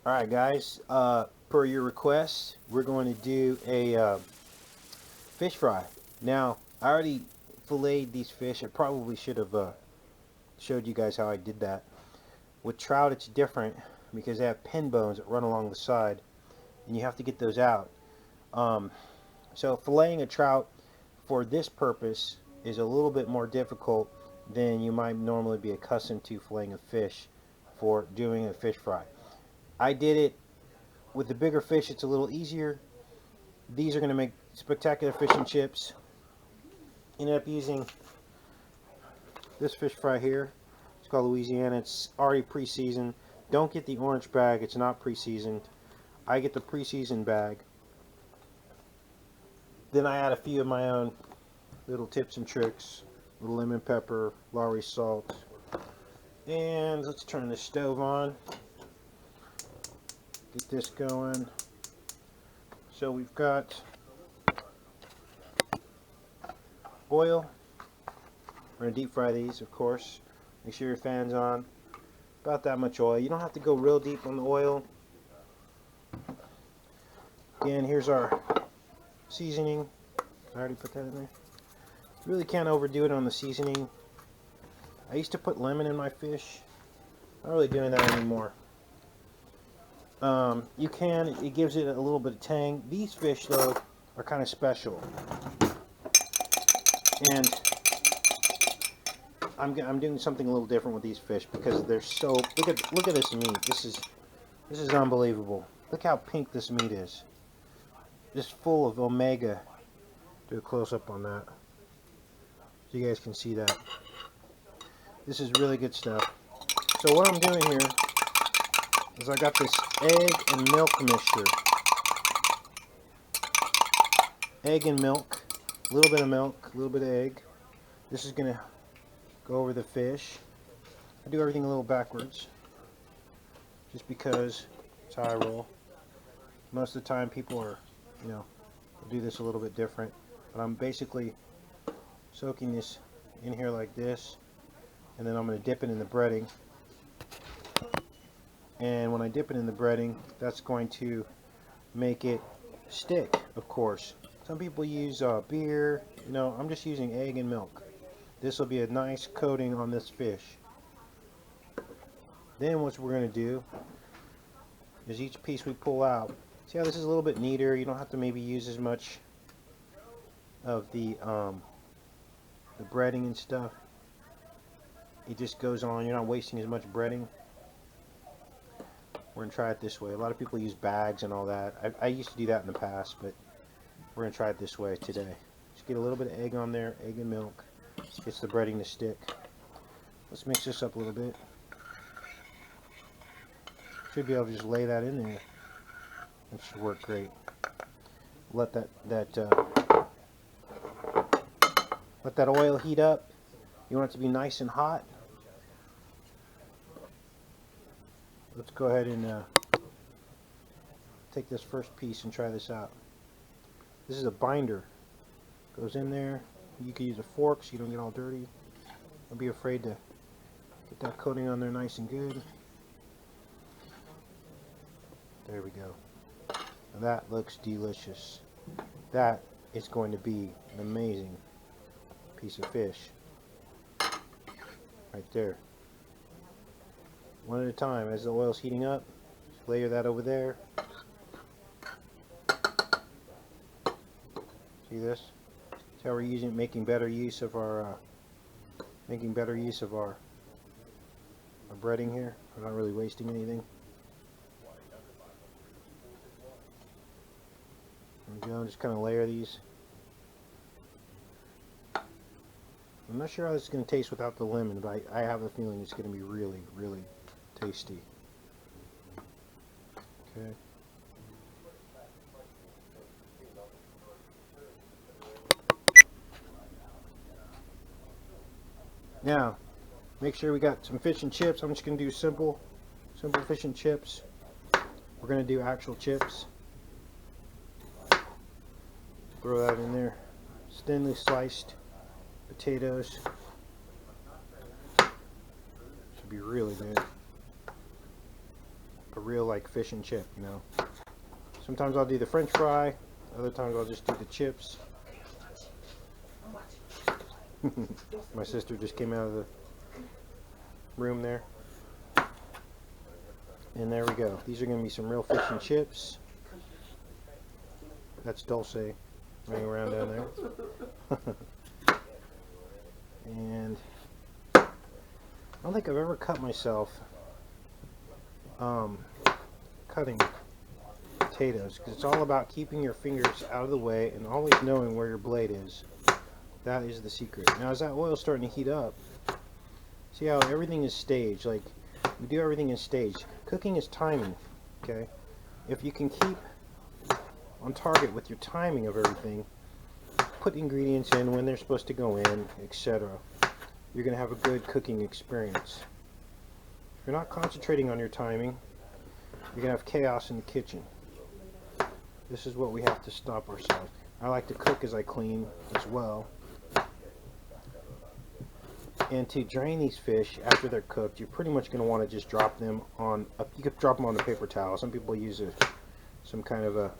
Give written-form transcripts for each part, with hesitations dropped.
Alright guys, per your request, we're going to do a fish fry. Now, I already filleted these fish. I probably should have showed you guys how I did that. With trout, it's different because they have pin bones that run along the side, and you have to get those out. Um, so filleting a trout for this purpose is a little bit more difficult than you might normally be accustomed to filleting a fish for doing a fish fry. I did it with the bigger fish, it's a little easier. These are going to make spectacular fish and chips. Ended up using this fish fry here. It's called Louisiana. It's already pre-seasoned. Don't get the orange bag. It's not pre-seasoned. I get the pre-seasoned bag. Then I add a few of my own little tips and tricks. Little lemon pepper, Lowry salt. And let's turn the stove on. Get this going. So we've got oil. We're going to deep fry these, of course. Make sure your fan's on. About that much oil. You don't have to go real deep on the oil. Again, here's our seasoning. I already put that in there. You really can't overdo it on the seasoning. I used to put lemon in my fish. Not really doing that anymore. You can. It gives it a little bit of tang. These fish, though, are kind of special. And I'm doing something a little different with these fish because they're so. Look at this meat. This is unbelievable. Look how pink this meat is. Just full of omega. Do a close up on that so you guys can see that. This is really good stuff. So what I'm doing here is I got this egg and milk mixture. Egg and milk. A little bit of milk, a little bit of egg. This is gonna go over the fish. I do everything a little backwards, just because it's how I roll. Most of the time people are, do this a little bit different. But I'm basically soaking this in here like this, and then I'm going to dip it in the breading. And when I dip it in the breading, that's going to make it stick, of course. Some people use beer. I'm just using egg and milk. This will be a nice coating on this fish. Then what we're going to do is each piece we pull out. See how this is a little bit neater? You don't have to maybe use as much of the breading and stuff. It just goes on. You're not wasting as much breading. We're going to try it this way. A lot of people use bags and all that. I used to do that in the past, but we're going to try it this way today. Just get a little bit of egg on there, egg and milk. Gets the breading to stick. Let's mix this up a little bit. Should be able to just lay that in there. That should work great. Let that oil heat up. You want it to be nice and hot. Let's go ahead and take this first piece and try this out. This is a binder. Goes in there. You can use a fork so you don't get all dirty. Don't be afraid to get that coating on there nice and good. There we go. Now that looks delicious. That is going to be an amazing piece of fish. Right there. One at a time. As the oil's heating up, just layer that over there. See this? See how we're making better use of our breading here. We're not really wasting anything. There we go. Just kind of layer these. I'm not sure how this is going to taste without the lemon, but I have a feeling it's going to be really, really tasty. Okay. Now, make sure we got some fish and chips. I'm just going to do simple fish and chips. We're going to do actual chips. Throw that in there. Thinly sliced potatoes. Should be really good. A real like fish and chip, you know. Sometimes I'll do the French fry, other times I'll just do the chips. My sister just came out of the room there. And there we go. These are going to be some real fish and chips. That's Dulce running around down there. And I don't think I've ever cut myself cutting potatoes, because it's all about keeping your fingers out of the way and always knowing where your blade is. That is the secret. Now, as that oil's starting to heat up, see how everything is staged? Like, we do everything in stage. Cooking is timing, okay? If you can keep on target with your timing of everything, put ingredients in when they're supposed to go in, etc., you're going to have a good cooking experience. If you're not concentrating on your timing, you're going to have chaos in the kitchen. This is what we have to stop ourselves. I like to cook as I clean as well. And to drain these fish after they're cooked, you're pretty much going to want to just drop them on you could drop them on a paper towel. Some people use some kind of a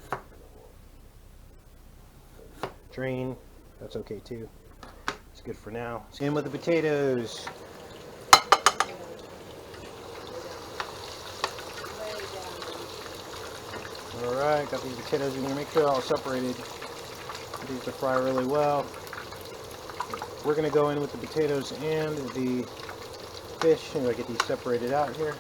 drain. That's okay too. It's good for now. Same with the potatoes. Alright, got these potatoes. You're going to make sure they're all separated. These to fry really well. We're going to go in with the potatoes and the fish, and I get these separated out here.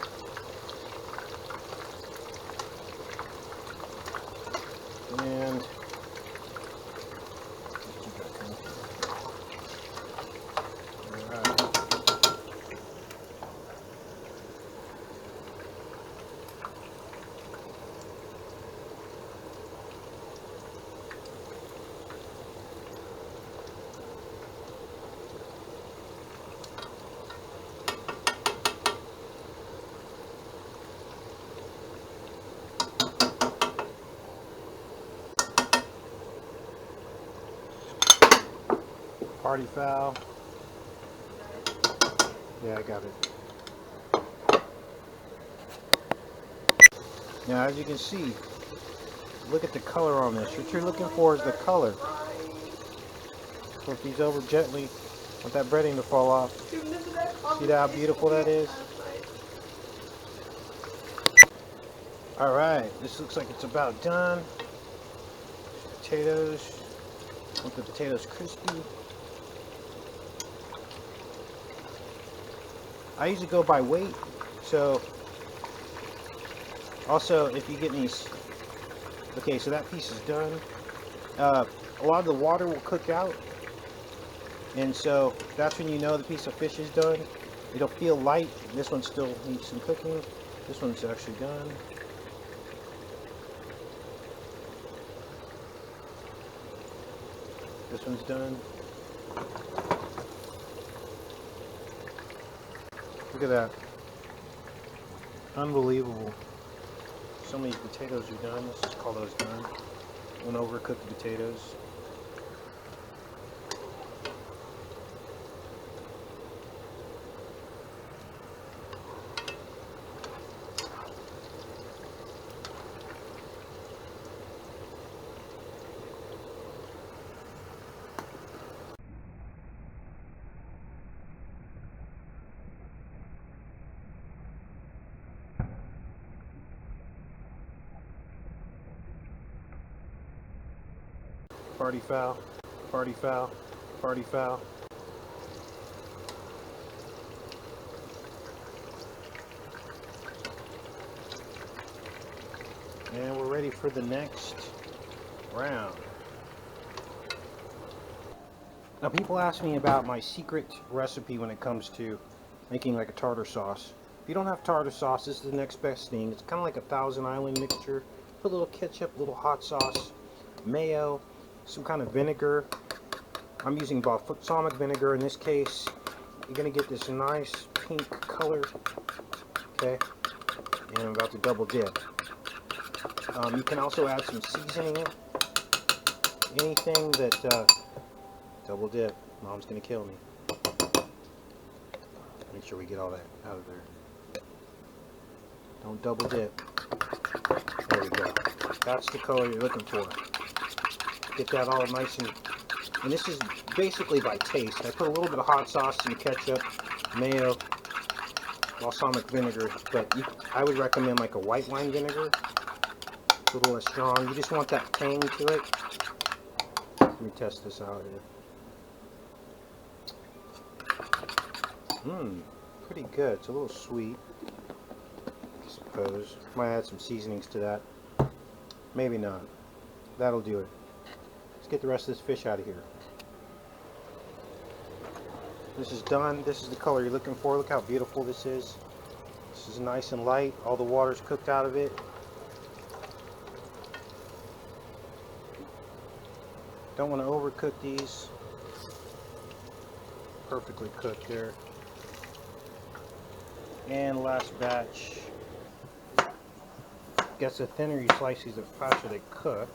And party foul. Yeah, I got it. Now, as you can see, look at the color on this. What you're looking for is the color. Flip these over gently. Want that breading to fall off. See how beautiful that is? Alright, this looks like it's about done. Potatoes. Want the potatoes crispy. I usually go by weight, so also if you get these, okay, so that piece is done. A lot of the water will cook out, and so that's when you know the piece of fish is done. It'll feel light. This one still needs some cooking. This one's actually done. This one's done. Look at that. Unbelievable. Some of these potatoes are done. Let's just call those done. Don't overcook the potatoes. Party foul, party foul, party foul. And we're ready for the next round. Now, people ask me about my secret recipe when it comes to making like a tartar sauce. If you don't have tartar sauce, this is the next best thing. It's kind of like a Thousand Island mixture. Put a little ketchup, a little hot sauce, mayo, some kind of vinegar. I'm using balsamic vinegar in this case. You're going to get this nice pink color. Okay, and I'm about to double dip. You can also add some seasoning. Anything that double dip. Mom's going to kill me. Make sure we get all that out of there. Don't double dip. There we go. That's the color you're looking for. Get that all nice and this is basically by taste. I put a little bit of hot sauce and ketchup, mayo, balsamic vinegar, but I would recommend like a white wine vinegar. It's a little less strong. You just want that tang to it. Let me test this out here. Pretty good. It's a little sweet, I suppose. Might add some seasonings to that. Maybe not. That'll do it. Let's get the rest of this fish out of here. This is done. This is the color you're looking for. Look how beautiful this is. This is nice and light. All the water's cooked out of it. Don't want to overcook these. Perfectly cooked there. And last batch. Guess the thinner you slice these, the faster they cook.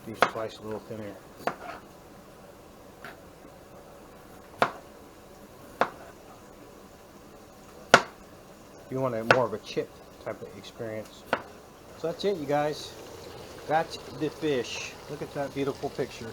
These slice a little thinner. You want a more of a chip type of experience. So that's it, you guys. That's the fish. Look at that beautiful picture.